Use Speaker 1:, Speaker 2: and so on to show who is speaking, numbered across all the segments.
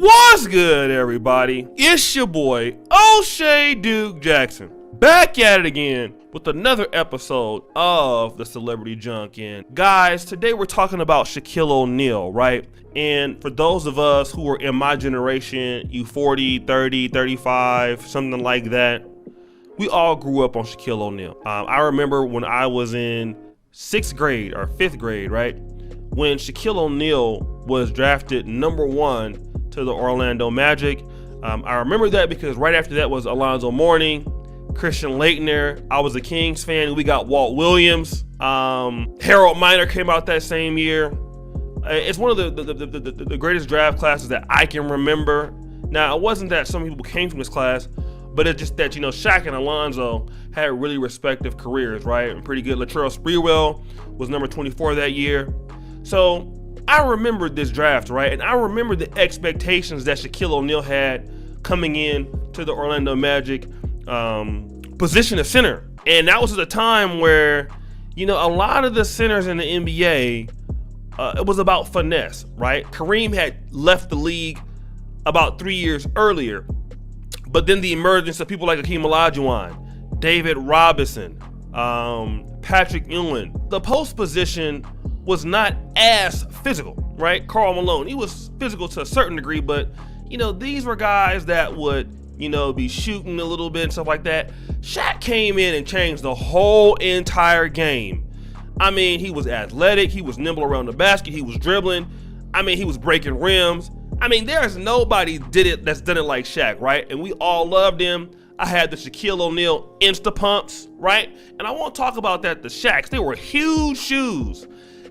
Speaker 1: What's good, everybody? It's your boy, O'Shea Duke Jackson, back at it again with another episode of the Celebrity Junk. And guys, today we're talking about Shaquille O'Neal, right? And for those of us who are in my generation, you 40, 30, 35, something like that, we all grew up on Shaquille O'Neal. I remember when I was in 6th grade or 5th grade, right? When Shaquille O'Neal was drafted #1 to the Orlando Magic. I remember that because right after that was Alonzo Mourning, Christian Laettner. I was a Kings fan. We got Walt Williams. Harold Miner came out that same year. It's one of the greatest draft classes that I can remember. Now, it wasn't that some people came from this class, but it's just that, you know, Shaq and Alonzo had really respective careers, right? And pretty good. Latrell Sprewell was number 24 that year. So I remember this draft, right? And I remember the expectations that Shaquille O'Neal had coming in to the Orlando Magic, position of center. And that was at a time where, you know, a lot of the centers in the NBA, it was about finesse, right? Kareem had left the league about 3 years earlier, but then the emergence of people like Hakeem Olajuwon, David Robinson, Patrick Ewing, the post position was not as physical, right? Karl Malone, he was physical to a certain degree, but, you know, these were guys that would, you know, be shooting a little bit and stuff like that. Shaq came in and changed the whole entire game. I mean, he was athletic, he was nimble around the basket, he was dribbling. I mean, he was breaking rims. I mean, there's nobody that's done it like Shaq, right? And we all loved him. I had the Shaquille O'Neal Insta Pumps, right? And I won't talk about that, the Shaqs. They were huge shoes,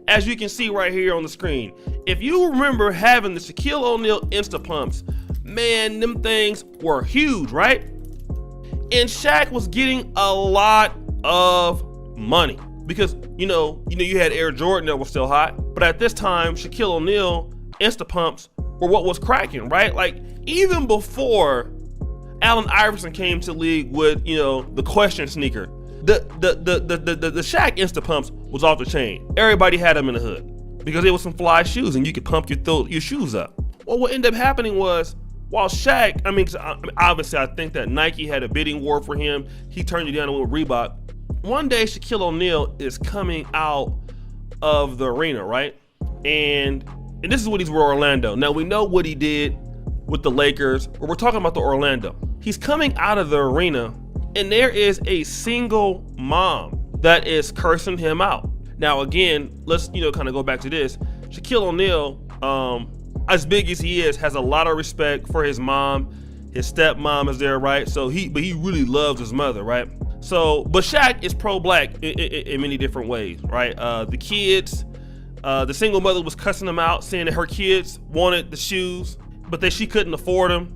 Speaker 1: as you can see right here on the screen. If you remember having the Shaquille O'Neal Insta Pumps, man, them things were huge, right? And Shaq was getting a lot of money because, you know, you had Air Jordan that was still hot, but at this time, Shaquille O'Neal Insta Pumps were what was cracking, right? Like, even before Allen Iverson came to the league with, you know, the question sneaker, the Shaq Insta Pumps was off the chain. Everybody had them in the hood because they were some fly shoes and you could pump your shoes up. Well, what ended up happening was, while Shaq, I mean, obviously I think that Nike had a bidding war for him. He turned it down and went with Reebok. One day Shaquille O'Neal is coming out of the arena, right? And this is when he's with Orlando. Now, we know what he did with the Lakers, but we're talking about the Orlando. He's coming out of the arena and there is a single mom that is cursing him out. Now, again, let's, you know, kind of go back to this. Shaquille O'Neal, as big as he is, has a lot of respect for his mom. His stepmom is there, right? So he really loves his mother, right? So, but Shaq is pro-black in many different ways, right? The kids, the single mother was cussing him out, saying that her kids wanted the shoes, but that she couldn't afford them.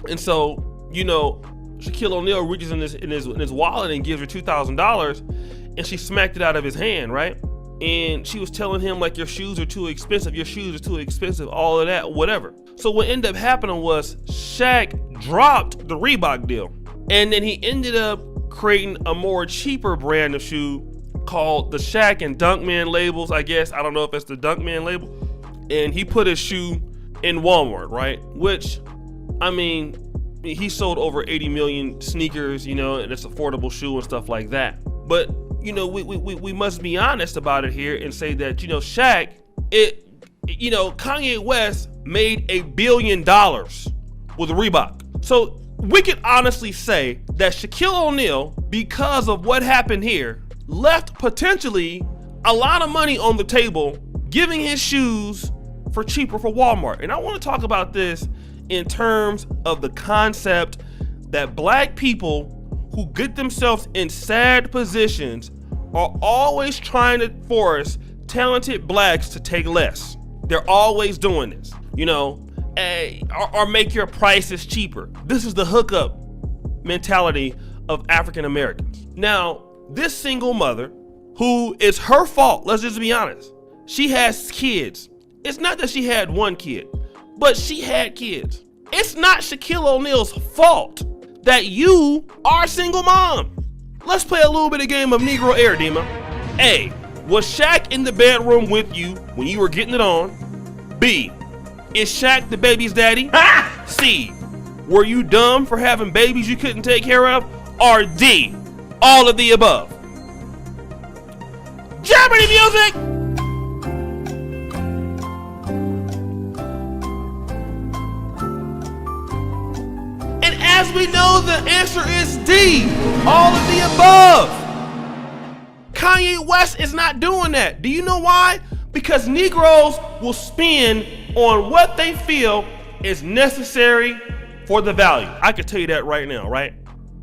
Speaker 1: And so, you know, Shaquille O'Neal reaches in his wallet and gives her $2,000, and she smacked it out of his hand, right? And she was telling him, like, your shoes are too expensive, all of that, whatever. So what ended up happening was Shaq dropped the Reebok deal, and then he ended up creating a more cheaper brand of shoe called the Shaq and Dunkman labels, I guess. I don't know if it's the Dunkman label. And he put his shoe in Walmart, right? Which, I mean, he sold over 80 million sneakers, you know, and it's affordable shoe and stuff like that. But, you know, we must be honest about it here and say that, you know, Shaq, you know, Kanye West made $1 billion with Reebok. So we could honestly say that Shaquille O'Neal, because of what happened here, left potentially a lot of money on the table, giving his shoes for cheaper for Walmart. And I want to talk about this in terms of the concept that black people who get themselves in sad positions are always trying to force talented blacks to take less. They're always doing this, you know, or make your prices cheaper. This is the hookup mentality of African Americans. Now, this single mother, who is her fault, let's just be honest, she has kids. It's not that she had one kid, but she had kids. It's not Shaquille O'Neal's fault that you are a single mom. Let's play a little bit of game of Negro Air, Dima. A, was Shaq in the bedroom with you when you were getting it on? B, is Shaq the baby's daddy? C, were you dumb for having babies you couldn't take care of? Or D, all of the above? Jeopardy music! And as we know, the answer is D, all of the above. Kanye West is not doing that. Do you know why? Because Negroes will spend on what they feel is necessary for the value. I can tell you that right now, right?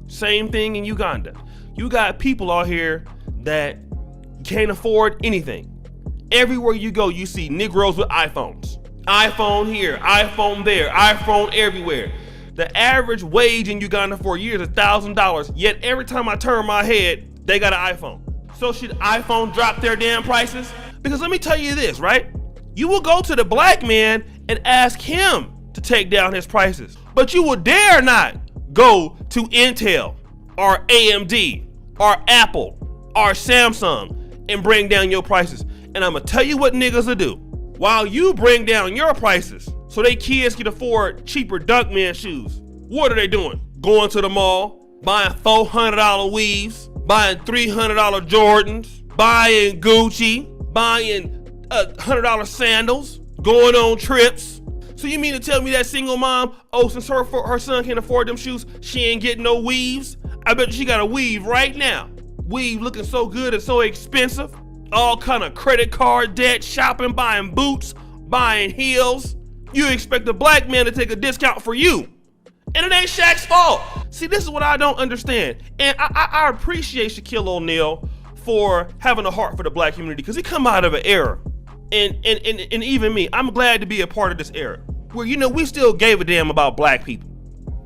Speaker 1: Same thing in Uganda. You got people out here that can't afford anything. Everywhere you go, you see Negroes with iPhones. iPhone here, iPhone there, iPhone everywhere. The average wage in Uganda for a year is $1,000, yet every time I turn my head, they got an iPhone. So should iPhone drop their damn prices? Because let me tell you this, right? You will go to the black man and ask him to take down his prices, but you will dare not go to Intel or AMD or Apple or Samsung and bring down your prices. And I'm gonna tell you what niggas will do. While you bring down your prices so they kids can afford cheaper Dunkman shoes, what are they doing? Going to the mall, buying $400 weaves, buying $300 Jordans, buying Gucci, buying $100 sandals, going on trips. So you mean to tell me that single mom, since her son can't afford them shoes, she ain't getting no weaves? I bet she got a weave right now. Weave looking so good and so expensive. All kind of credit card debt, shopping, buying boots, buying heels. You expect a black man to take a discount for you. And it ain't Shaq's fault. See, this is what I don't understand. And I appreciate Shaquille O'Neal for having a heart for the black community, because he come out of an era. And even me, I'm glad to be a part of this era where, we still gave a damn about black people.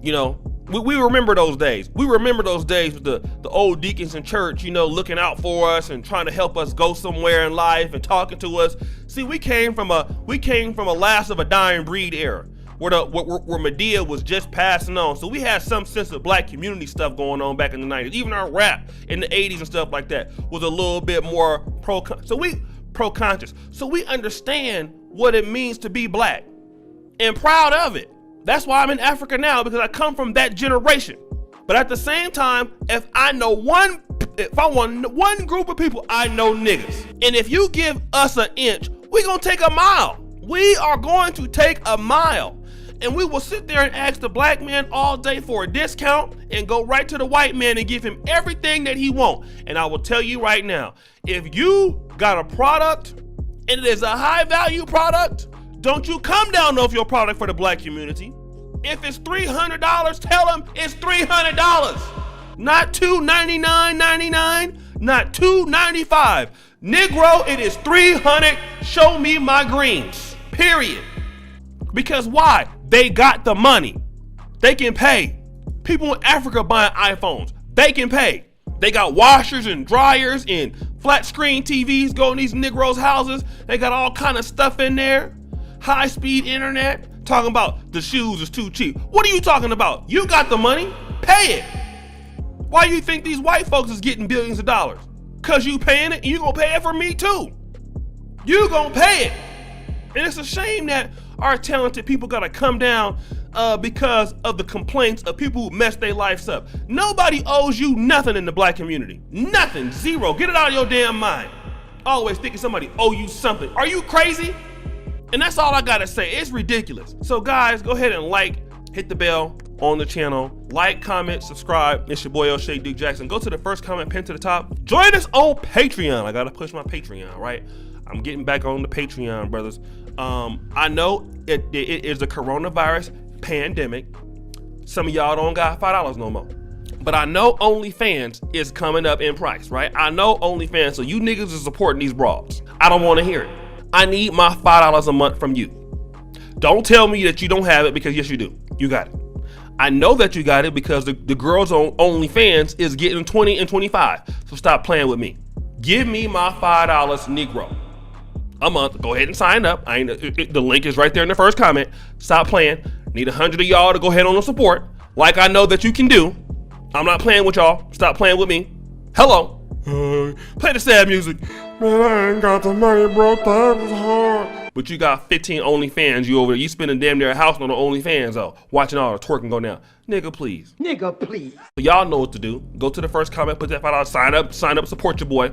Speaker 1: We remember those days. We remember those days with the old deacons in church, looking out for us and trying to help us go somewhere in life and talking to us. See, we came from a last of a dying breed era where Medea was just passing on. So we had some sense of black community stuff going on back in the 90s. Even our rap in the 80s and stuff like that was a little bit more pro-conscious. So we understand what it means to be black and proud of it. That's why I'm in Africa now, because I come from that generation. But at the same time, if I want one group of people, I know niggas. And if you give us an inch, we're gonna take a mile. We are going to take a mile. And we will sit there and ask the black man all day for a discount and go right to the white man and give him everything that he wants. And I will tell you right now, if you got a product and it is a high value product, don't you come down off your product for the black community. If it's $300, tell them it's $300. Not $299.99, not $295. Negro, it is $300. Show me my greens, period. Because why? They got the money. They can pay. People in Africa buying iPhones, they can pay. They got washers and dryers and flat screen TVs go in these Negroes' houses. They got all kind of stuff in there. High speed internet, talking about the shoes is too cheap. What are you talking about? You got the money, pay it. Why you think these white folks is getting billions of dollars? Cause you paying it and you gonna pay it for me too. You gonna pay it. And it's a shame that our talented people gotta come down because of the complaints of people who mess their lives up. Nobody owes you nothing in the black community. Nothing, zero. Get it out of your damn mind. Always thinking somebody owe you something. Are you crazy? And that's all I gotta say. It's ridiculous. So guys, go ahead and hit the bell on the channel, comment, subscribe. It's your boy O'Shea Duke Jackson. Go to the first comment pinned to the top. Join us on Patreon. I gotta push my Patreon, right? I'm getting back on the Patreon, brothers. I know it is a coronavirus pandemic. Some of y'all don't got $5 no more. But I know OnlyFans is coming up in price, right? I know OnlyFans, so you niggas are supporting these broads. I don't wanna hear it. I need my $5 a month from you. Don't tell me that you don't have it, because yes, you do. You got it. I know that you got it because the girls on OnlyFans is getting 20 and 25. So stop playing with me. Give me my $5 Negro a month. Go ahead and sign up. The link is right there in the first comment. Stop playing. Need 100 of y'all to go ahead on the support, like I know that you can do. I'm not playing with y'all. Stop playing with me. Hello. Play the sad music. Man, I ain't got the money, bro. That was hard. but you got 15 OnlyFans. You over there, you spending damn near a house on the OnlyFans, watching all the twerking go down. Nigga, please.
Speaker 2: Nigga, please.
Speaker 1: So y'all know what to do. Go to the first comment, put that $5, sign up, support your boy.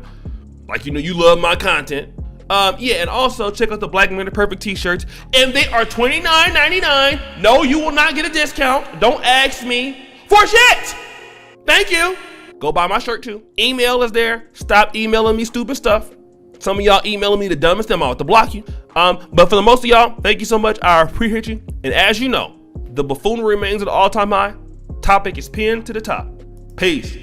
Speaker 1: Like you know you love my content. Yeah, and also check out the Black Men Are Perfect t-shirts, and they are $29.99. No, you will not get a discount. Don't ask me for shit. Thank you. Go buy my shirt too. Email is there. Stop emailing me stupid stuff. Some of y'all emailing me the dumbest thing. I'm about to block you. But for the most of y'all, thank you so much. I appreciate you. And as you know, the buffoonery remains at an all-time high. Topic is pinned to the top. Peace.